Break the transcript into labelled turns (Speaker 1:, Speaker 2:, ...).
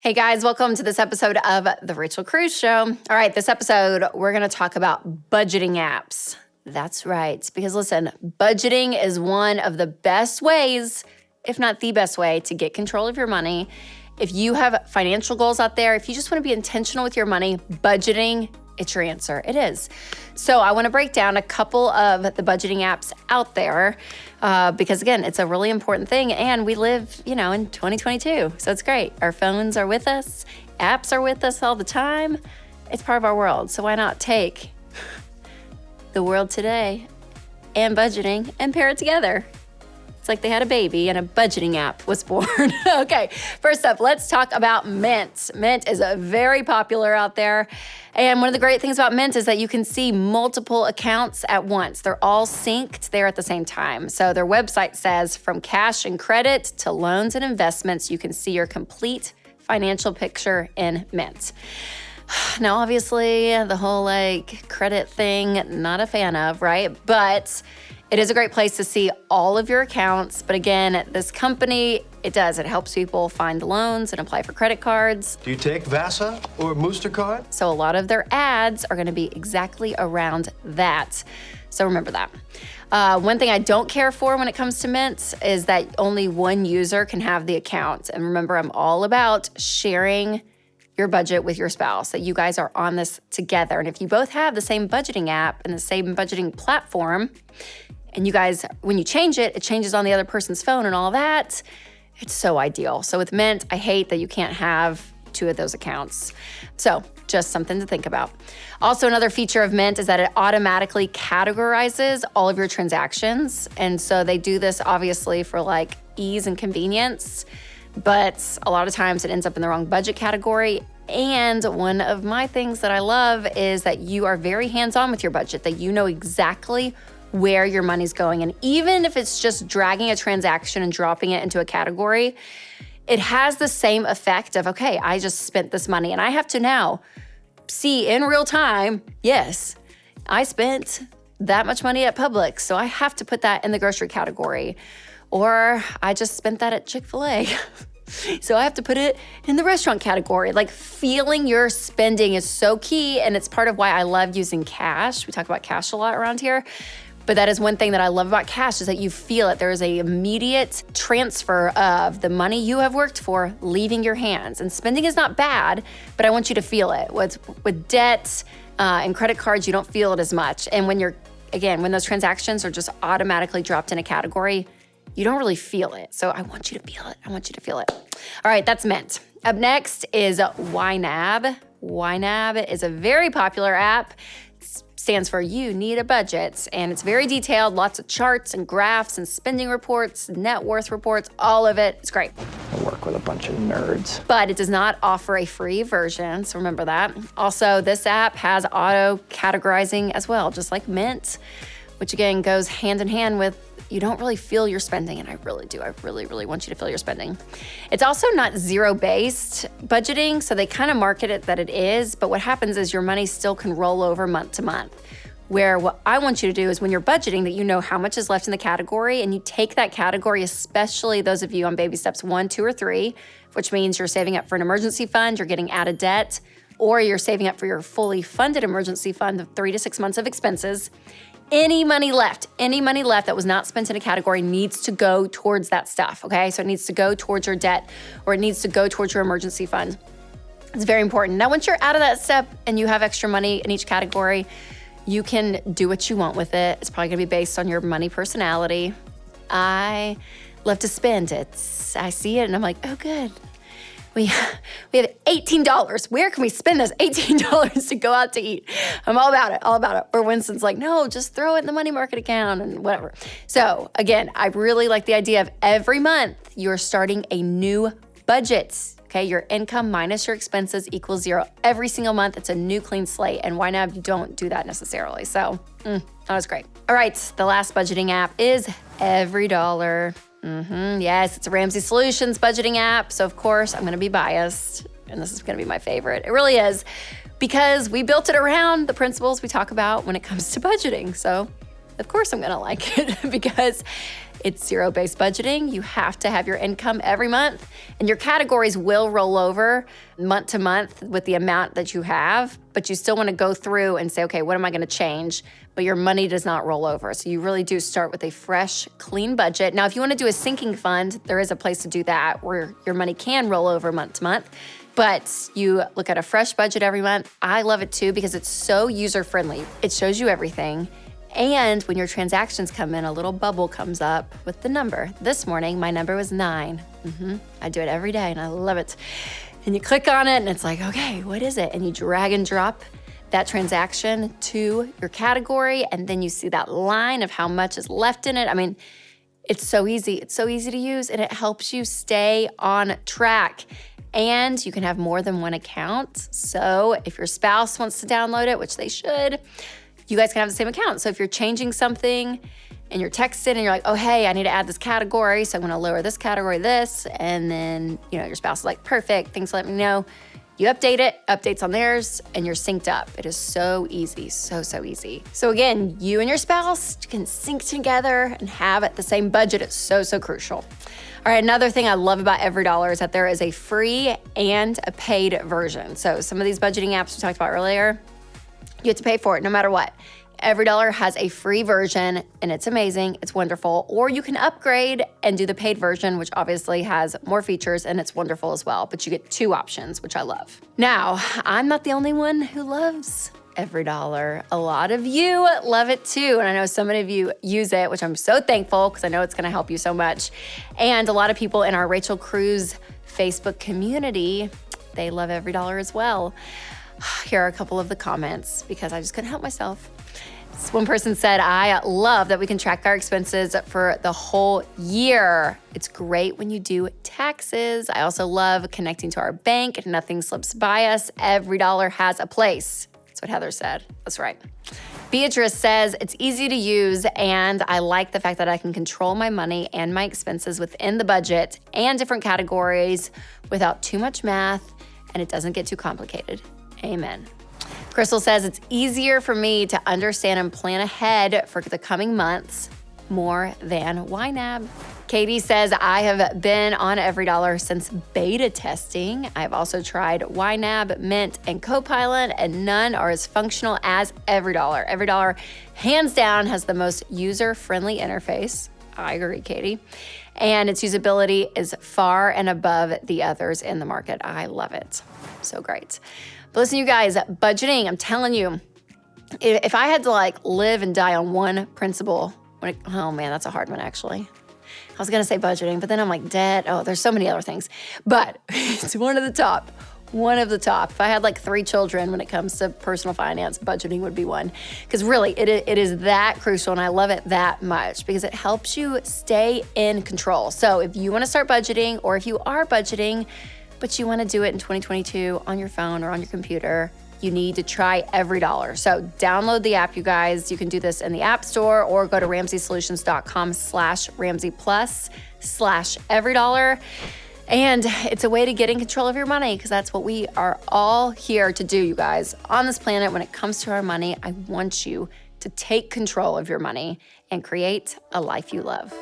Speaker 1: Hey guys, welcome to this episode of The Rachel Cruze Show. All right, this episode, we're gonna talk about budgeting apps. That's right, because listen, budgeting is one of the best ways, if not the best way, to get control of your money. If you have financial goals out there, if you just wanna be intentional with your money, budgeting, it's your answer. It is. So I wanna break down a couple of the budgeting apps out there because again, it's a really important thing and we live, in 2022. So it's great. Our phones are with us. Apps are with us all the time. It's part of our world. So why not take the world today and budgeting and pair it together? It's like they had a baby and a budgeting app was born. Okay, first up, let's talk about Mint. Mint is very popular out there. And one of the great things about Mint is that you can see multiple accounts at once. They're all synced there at the same time. So their website says from cash and credit to loans and investments, you can see your complete financial picture in Mint. Now, obviously, the whole credit thing, not a fan of, right? But it is a great place to see all of your accounts. But again, this company, it helps people find loans and apply for credit cards.
Speaker 2: Do you take Vasa or Moostercard?
Speaker 1: So a lot of their ads are gonna be exactly around that. So remember that. One thing I don't care for when it comes to Mint is that only one user can have the account. And remember, I'm all about sharing your budget with your spouse, that you guys are on this together. And if you both have the same budgeting app and the same budgeting platform, and you guys, when you change it, it changes on the other person's phone and all that, it's so ideal. So with Mint, I hate that you can't have two of those accounts. So just something to think about. Also, another feature of Mint is that it automatically categorizes all of your transactions. And so they do this obviously for ease and convenience, but a lot of times it ends up in the wrong budget category. And one of my things that I love is that you are very hands-on with your budget, that you know exactly where your money's going. And even if it's just dragging a transaction and dropping it into a category, it has the same effect of, okay, I just spent this money and I have to now see in real time, yes, I spent that much money at Publix, so I have to put that in the grocery category. Or I just spent that at Chick-fil-A, so I have to put it in the restaurant category. Feeling your spending is so key, and it's part of why I love using cash. We talk about cash a lot around here. But that is one thing that I love about cash is that you feel it. There is an immediate transfer of the money you have worked for leaving your hands. And spending is not bad, but I want you to feel it. With debt and credit cards, you don't feel it as much. And when those transactions are just automatically dropped in a category, you don't really feel it. So I want you to feel it. I want you to feel it. All right, that's Mint. Up next is YNAB. YNAB is a very popular app. Stands for You Need a Budget, and it's very detailed, lots of charts and graphs and spending reports, net worth reports, all of it. It's great.
Speaker 3: I work with a bunch of nerds.
Speaker 1: But it does not offer a free version, so remember that. Also, this app has auto categorizing as well, just like Mint, which again goes hand in hand with you don't really feel your spending, and I really do. I really, really want you to feel your spending. It's also not zero-based budgeting, so they kind of market it that it is, but what happens is your money still can roll over month to month. Where what I want you to do is when you're budgeting that you know how much is left in the category, and you take that category, especially those of you on baby steps 1, 2, or 3, which means you're saving up for an emergency fund, you're getting out of debt, or you're saving up for your fully funded emergency fund of 3 to 6 months of expenses. Any money left that was not spent in a category needs to go towards that stuff, okay? So it needs to go towards your debt or it needs to go towards your emergency fund. It's very important. Now, once you're out of that step and you have extra money in each category, you can do what you want with it. It's probably gonna be based on your money personality. I love to spend it. I see it and I'm like, oh, good. We have $18. Where can we spend this $18 to go out to eat? I'm all about it. Or Winston's like, no, just throw it in the money market account and whatever. So again, I really like the idea of every month you're starting a new budget. Okay, your income minus your expenses equals 0. Every single month, it's a new clean slate. And YNAB, you don't do that necessarily. So that was great. All right, the last budgeting app is EveryDollar. Yes, it's a Ramsey Solutions budgeting app. So of course, I'm gonna be biased, and this is gonna be my favorite. It really is, because we built it around the principles we talk about when it comes to budgeting. So Of course I'm gonna like it because it's zero-based budgeting. You have to have your income every month, and your categories will roll over month to month with the amount that you have, but you still wanna go through and say, okay, what am I gonna change? But your money does not roll over. So you really do start with a fresh, clean budget. Now, if you wanna do a sinking fund, there is a place to do that where your money can roll over month to month. But you look at a fresh budget every month. I love it too because it's so user-friendly. It shows you everything. And when your transactions come in, a little bubble comes up with the number. This morning, my number was 9. I do it every day and I love it. And you click on it and it's like, okay, what is it? And you drag and drop that transaction to your category, and then you see that line of how much is left in it. I mean, it's so easy. It's so easy to use, and it helps you stay on track. And you can have more than one account. So if your spouse wants to download it, which they should, you guys can have the same account. So if you're changing something and you're texting and you're like, oh, hey, I need to add this category, so I'm gonna lower this category, this, and then your spouse is like, perfect, thanks for letting me know. You update it, updates on theirs, and you're synced up. It is so easy, so easy. So again, you and your spouse can sync together and have the same budget. It's so crucial. All right, another thing I love about EveryDollar is that there is a free and a paid version. So some of these budgeting apps we talked about earlier, you have to pay for it no matter what. EveryDollar has a free version and it's amazing, it's wonderful. Or you can upgrade and do the paid version, which obviously has more features and it's wonderful as well, but you get 2 options, which I love. Now, I'm not the only one who loves EveryDollar. A lot of you love it too, and I know so many of you use it, which I'm so thankful because I know it's gonna help you so much. And a lot of people in our Rachel Cruz Facebook community, they love EveryDollar as well. Here are a couple of the comments because I just couldn't help myself. One person said, I love that we can track our expenses for the whole year. It's great when you do taxes. I also love connecting to our bank and nothing slips by us. EveryDollar has a place. That's what Heather said. That's right. Beatrice says, it's easy to use and I like the fact that I can control my money and my expenses within the budget and different categories without too much math, and it doesn't get too complicated. Amen. Crystal says, it's easier for me to understand and plan ahead for the coming months more than YNAB. Katie says, I have been on EveryDollar since beta testing. I've also tried YNAB, Mint, and Copilot, and none are as functional as EveryDollar. EveryDollar, hands down, has the most user-friendly interface. I agree, Katie. And its usability is far and above the others in the market. I love it. So great. But listen, you guys, budgeting, I'm telling you, if I had to live and die on one principle, oh man, that's a hard one actually. I was gonna say budgeting, but then I'm like debt. Oh, there's so many other things. But it's one of the top. If I had 3 children when it comes to personal finance, budgeting would be one. Because really, it is that crucial, and I love it that much because it helps you stay in control. So if you wanna start budgeting, or if you are budgeting, but you wanna do it in 2022 on your phone or on your computer, you need to try EveryDollar. So download the app, you guys. You can do this in the App Store or go to RamseySolutions.com/RamseyPlus/EveryDollar. And it's a way to get in control of your money because that's what we are all here to do, you guys. On this planet, when it comes to our money, I want you to take control of your money and create a life you love.